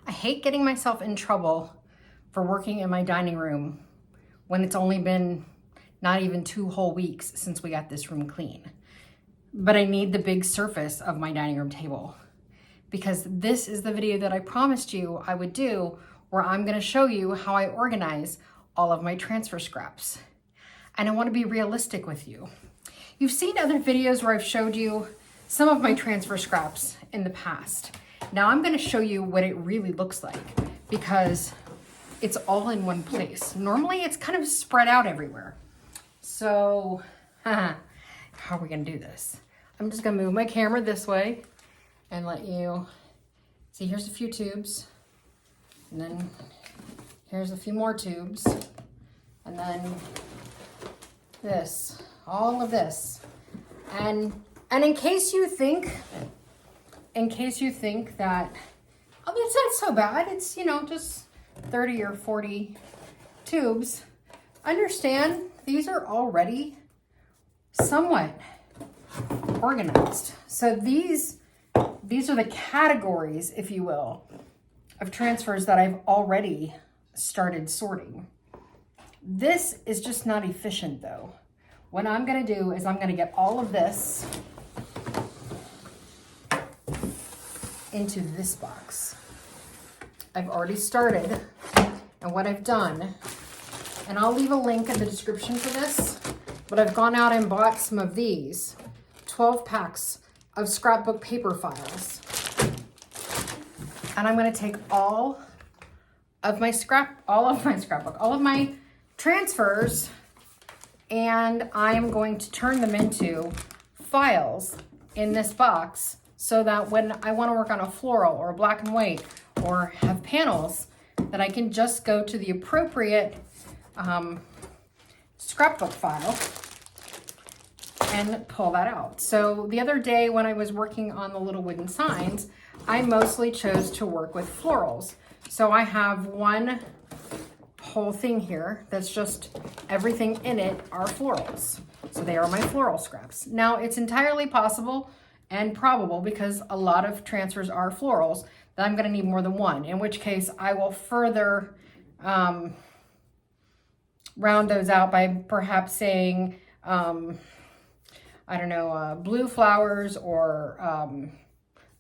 I hate getting myself in trouble for working in my dining room when it's only been not even 2 whole weeks since we got this room clean. But I need the big surface of my dining room table because this is the video that I promised you I would do where I'm gonna show you how I organize all of my transfer scraps. And I wanna be realistic with you. You've seen other videos where I've showed you some of my transfer scraps in the past. Now I'm gonna show you what it really looks like because it's all in one place. Normally it's kind of spread out everywhere. So, how are we gonna do this? I'm just gonna move my camera this way and let you see. Here's a few tubes, and then here's a few more tubes, and then this, all of this. And in case you think that, oh, that's not so bad, it's, you know, just 30 or 40 tubes, understand these are already somewhat organized. So these are the categories, if you will, of transfers that I've already started sorting. This is just not efficient though. What I'm gonna do is I'm gonna get all of this into this box. I've already started, and what I've done, and I'll leave a link in the description for this, but I've gone out and bought some of these 12 packs of scrapbook paper files. And I'm gonna take all of my transfers, and I'm going to turn them into files in this box so that when I wanna work on a floral or a black and white or have panels, that I can just go to the appropriate scrapbook file and pull that out. So the other day when I was working on the little wooden signs, I mostly chose to work with florals. So I have one whole thing here that's just everything in it are florals. So they are my floral scraps. Now it's entirely possible and probable, because a lot of transfers are florals, that I'm gonna need more than one, in which case I will further round those out by perhaps saying, I don't know, blue flowers or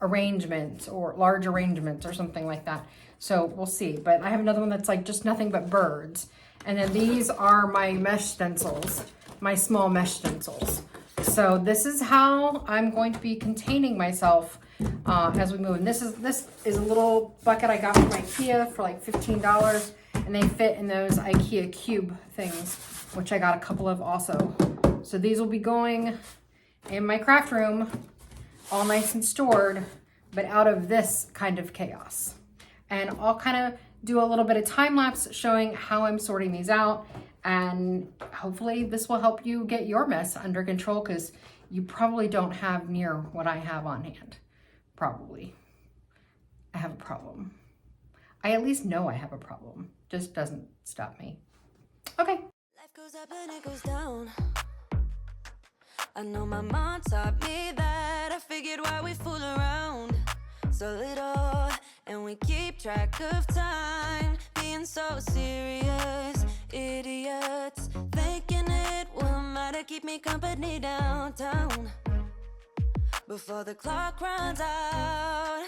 arrangements or large arrangements or something like that. So we'll see. But I have another one that's like just nothing but birds. And then these are my mesh stencils, my small mesh stencils. So this is how I'm going to be containing myself as we move. And this is a little bucket I got from IKEA for like $15, and they fit in those IKEA cube things, which I got a couple of also. So these will be going in my craft room, all nice and stored, but out of this kind of chaos. And I'll kind of do a little bit of time lapse showing how I'm sorting these out. And hopefully this will help you get your mess under control, because you probably don't have near what I have on hand. Probably. I have a problem. I at least know I have a problem. Just doesn't stop me. Okay. Life goes up and it goes down. I know my mom taught me that. I figured why we fool around so little, and we keep track of time, being so serious. Idiots thinking it will matter, keep me company downtown before the clock runs out.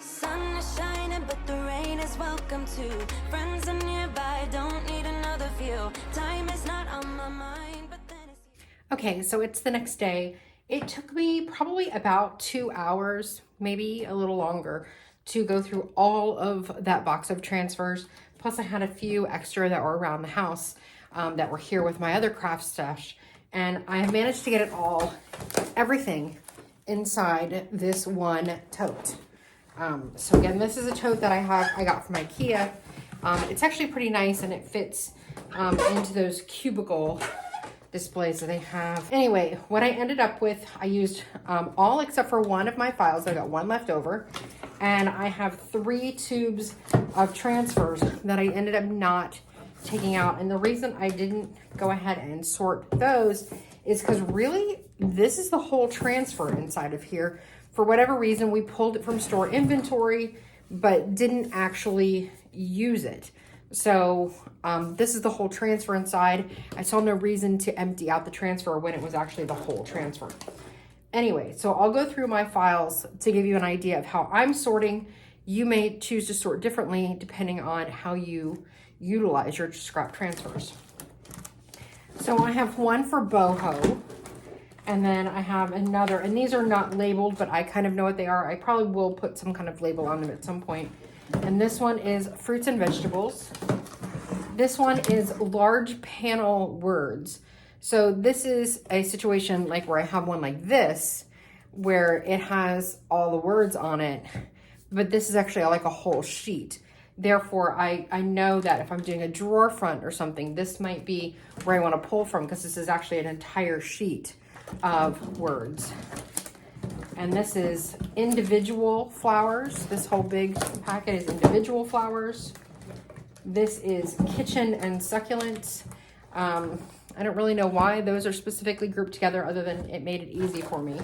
Sun is shining but the rain is welcome too. Friends are nearby, don't need another view. Time is not on my mind, but then it's... Okay, so it's the next day. It took me probably about 2 hours, maybe a little longer, to go through all of that box of transfers. Plus I had a few extra that were around the house that were here with my other craft stash. And I have managed to get it all, everything inside this one tote. So again, this is a tote that I got from IKEA. It's actually pretty nice, and it fits into those cubicle displays that they have. Anyway, what I ended up with, I used all except for one of my files. I got one left over, and I have 3 tubes of transfers that I ended up not taking out. And the reason I didn't go ahead and sort those is because really this is the whole transfer inside of here. For whatever reason, we pulled it from store inventory, but didn't actually use it. So this is the whole transfer inside. I saw no reason to empty out the transfer when it was actually the whole transfer. Anyway, so I'll go through my files to give you an idea of how I'm sorting. You may choose to sort differently depending on how you utilize your scrap transfers. So I have one for boho, and then I have another, and these are not labeled, but I kind of know what they are. I probably will put some kind of label on them at some point. And this one is fruits and vegetables. This one is large panel words. So this is a situation like where I have one like this, where it has all the words on it, but this is actually like a whole sheet. Therefore, I know that if I'm doing a drawer front or something, this might be where I want to pull from, because this is actually an entire sheet of words. And this is individual flowers. This whole big packet is individual flowers. This is kitchen and succulents. I don't really know why those are specifically grouped together, other than it made it easy for me.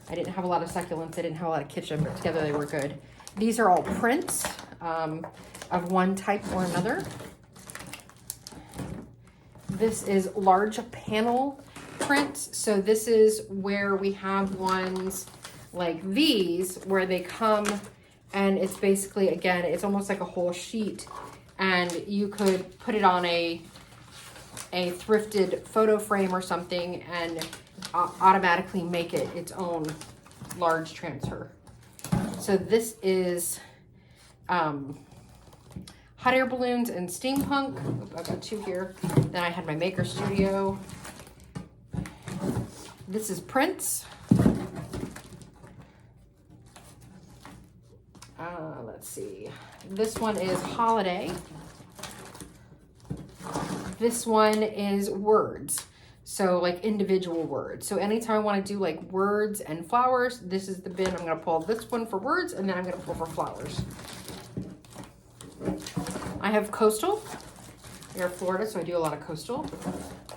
I didn't have a lot of succulents. I didn't have a lot of kitchen, but together they were good. These are all prints of one type or another. This is large panel prints. So this is where we have ones like these, where they come and it's basically, again, it's almost like a whole sheet, and you could put it on a thrifted photo frame or something and automatically make it its own large transfer. So this is hot air balloons and steampunk. I've got two here. Then I had my maker studio. This is prints. Let's see. This one is holiday. This one is words. So like individual words. So anytime I want to do like words and flowers, this is the bin. I'm going to pull this one for words, and then I'm going to pull for flowers. I have coastal. We are Florida, so I do a lot of coastal.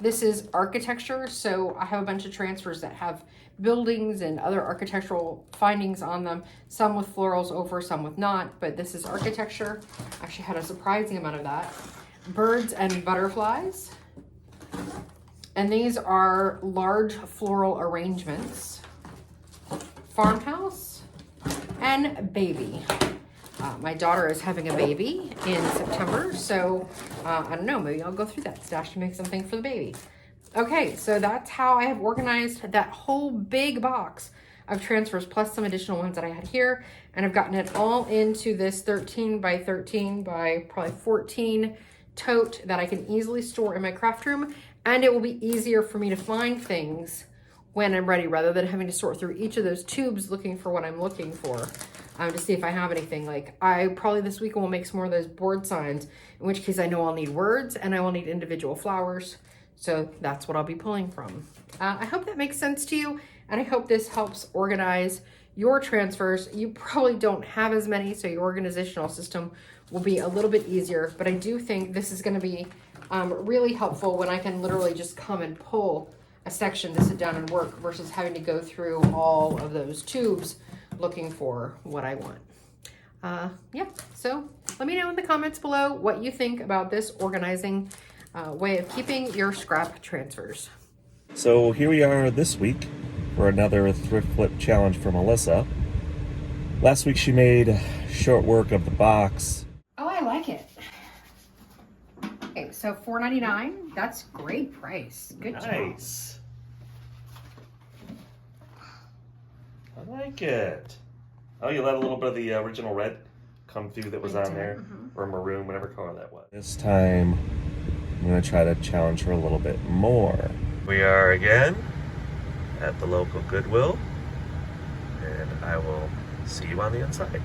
This is architecture. So I have a bunch of transfers that have buildings and other architectural findings on them. Some with florals over, some with not. But this is architecture. Actually had a surprising amount of that. Birds and butterflies. And these are large floral arrangements. Farmhouse and baby. My daughter is having a baby in September, so I don't know, maybe I'll go through that stash to make something for the baby. Okay, so that's how I have organized that whole big box of transfers, plus some additional ones that I had here, and I've gotten it all into this 13 by 13 by probably 14 tote that I can easily store in my craft room, and it will be easier for me to find things when I'm ready, rather than having to sort through each of those tubes looking for what I'm looking for, to see if I have anything. Like, I probably this week will make some more of those board signs, in which case I know I'll need words and I will need individual flowers. So that's what I'll be pulling from. I hope that makes sense to you, and I hope this helps organize your transfers. You probably don't have as many, so your organizational system will be a little bit easier, but I do think this is going to be really helpful when I can literally just come and pull a section to sit down and work, versus having to go through all of those tubes looking for what I want. Yeah, so let me know in the comments below what you think about this organizing way of keeping your scrap transfers. So here we are this week for another thrift flip challenge for Melissa. Last week she made short work of the box. Oh, I like it. Okay, so $4.99. That's great price. Good job. Nice. I like it. Oh, you let a little bit of the original red come through that was on there, or maroon, whatever color that was. This time, I'm going to try to challenge her a little bit more. We are again at the local Goodwill, and I will see you on the inside.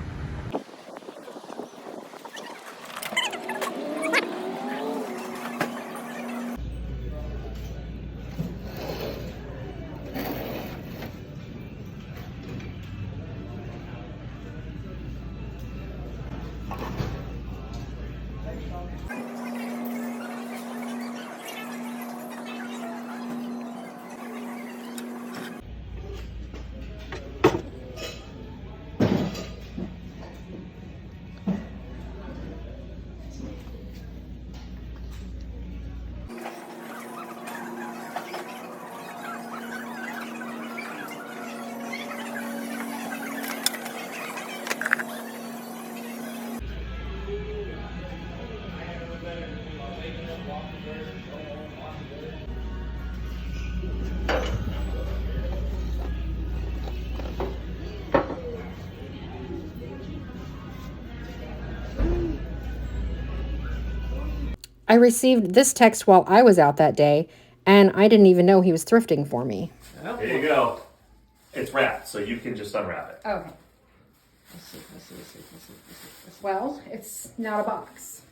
I received this text while I was out that day, and I didn't even know he was thrifting for me. There you go. It's wrapped, so you can just unwrap it. Okay. Let's see. Well, it's not a box.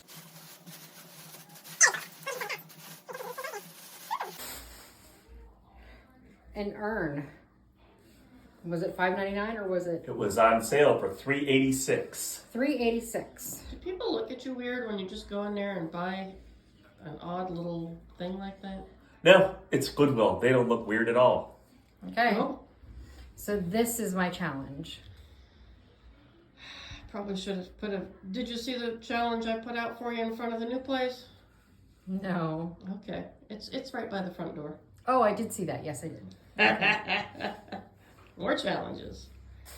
An urn. Was it $5.99 or was it It was on sale for $3.86. $3.86? Do people look at you weird when you just go in there and buy an odd little thing like that? No, it's Goodwill. They don't look weird at all. Okay. No? So this is my challenge. Probably should have put a... Did you see the challenge I put out for you in front of the new place? No. Okay. It's right by the front door. Oh, I did see that. Yes, I did. More challenges.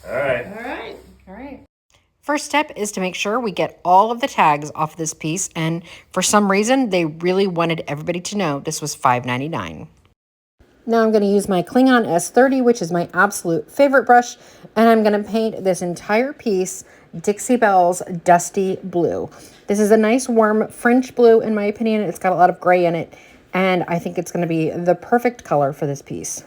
All All right. right. All right. First step is to make sure we get all of the tags off this piece, and for some reason, they really wanted everybody to know this was $5.99. Now I'm going to use my Klingon S30, which is my absolute favorite brush, and I'm going to paint this entire piece Dixie Belle's Dusty Blue. This is a nice warm French blue, in my opinion. It's got a lot of gray in it, and I think it's going to be the perfect color for this piece.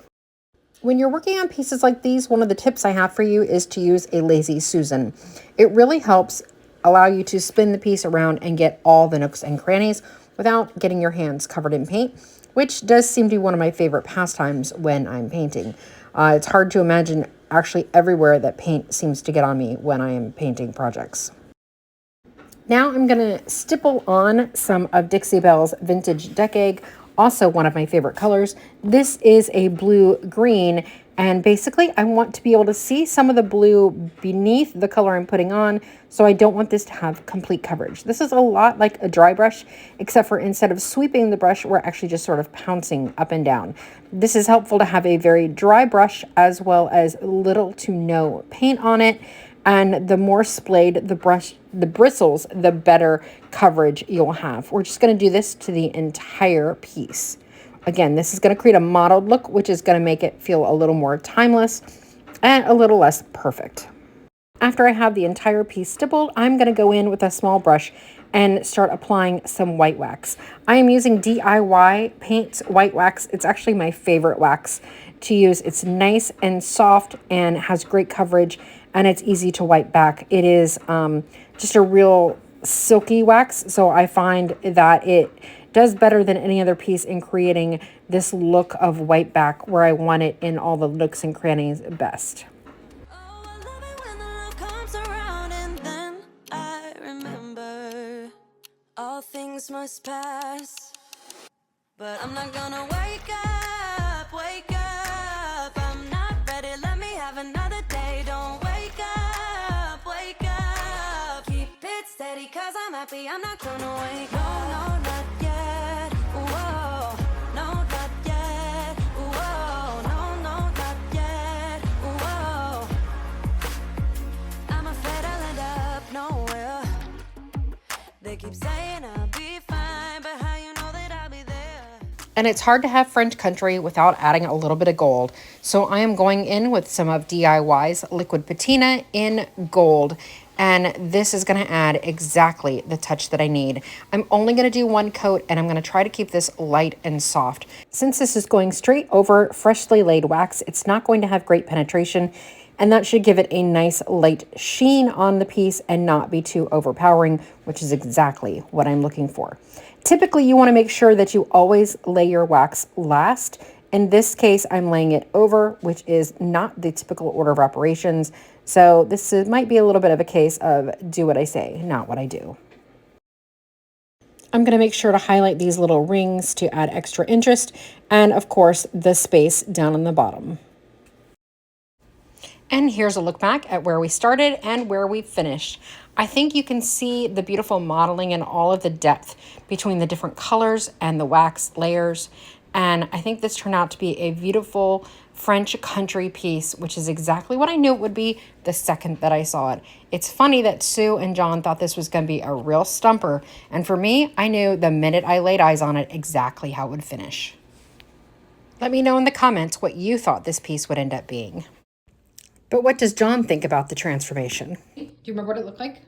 When you're working on pieces like these, one of the tips I have for you is to use a Lazy Susan. It really helps allow you to spin the piece around and get all the nooks and crannies without getting your hands covered in paint, which does seem to be one of my favorite pastimes when I'm painting. It's hard to imagine actually everywhere that paint seems to get on me when I am painting projects. Now I'm going to stipple on some of Dixie Belle's Vintage Deck Egg, also one of my favorite colors. This is a blue-green, and basically I want to be able to see some of the blue beneath the color I'm putting on, so I don't want this to have complete coverage. This is a lot like a dry brush, except for instead of sweeping the brush, we're actually just sort of pouncing up and down. This is helpful to have a very dry brush as well as little to no paint on it. And the more splayed the bristles, the better coverage you'll have. We're just going to do this to the entire piece. Again, this is going to create a mottled look, which is going to make it feel a little more timeless and a little less perfect. After I have the entire piece stippled, I'm going to go in with a small brush and start applying some white wax. I am using DIY Paints white wax. It's actually my favorite wax to use. It's nice and soft and has great coverage, and it's easy to wipe back. It is just a real silky wax, so I find that it does better than any other piece in creating this look of white back where I want it in all the nooks and crannies best. Oh, I love it when the love comes around and then I remember all things must pass. But I'm not gonna wake up, wake up. I'm not ready, let me have another day. Don't wake up, wake up. Keep it steady, cause I'm happy, I'm not gonna wake up. No, not yet, whoa. No, not yet, whoa. No, not yet, whoa. I'm afraid I'll end up nowhere. They keep saying I'll be fine, but how you know that I'll be there? And it's hard to have French country without adding a little bit of gold. So I am going in with some of DIY's liquid patina in gold. And this is going to add exactly the touch that I need. I'm only going to do one coat, and I'm going to try to keep this light and soft. Since this is going straight over freshly laid wax, it's not going to have great penetration, and that should give it a nice light sheen on the piece and not be too overpowering, which is exactly what I'm looking for. Typically, you want to make sure that you always lay your wax last. In this case, I'm laying it over, which is not the typical order of operations. So this might be a little bit of a case of do what I say, not what I do. I'm going to make sure to highlight these little rings to add extra interest, and of course, the space down on the bottom. And here's a look back at where we started and where we finished. I think you can see the beautiful modeling and all of the depth between the different colors and the wax layers. And I think this turned out to be a beautiful French country piece, which is exactly what I knew it would be the second that I saw it. It's funny that Sue and John thought this was going to be a real stumper. And for me, I knew the minute I laid eyes on it exactly how it would finish. Let me know in the comments what you thought this piece would end up being. But what does John think about the transformation? Do you remember what it looked like?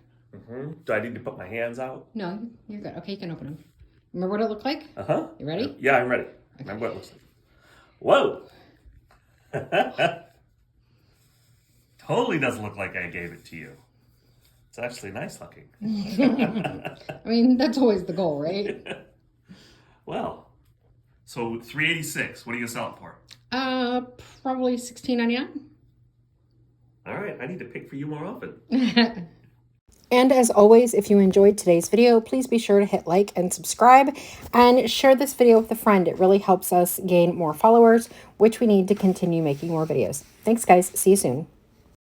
Do I need to put my hands out? No, you're good. Okay, you can open them. Remember what it looked like? Uh-huh. You ready? Yeah, I'm ready. Okay. Remember what it looks like. Whoa! Totally doesn't look like I gave it to you. It's actually nice looking. I mean, that's always the goal, right? Well, so $386. What are you gonna sell it for? Probably $16.99. All right, I need to pick for you more often. And as always, if you enjoyed today's video, please be sure to hit like and subscribe and share this video with a friend. It really helps us gain more followers, which we need to continue making more videos. Thanks, guys. See you soon.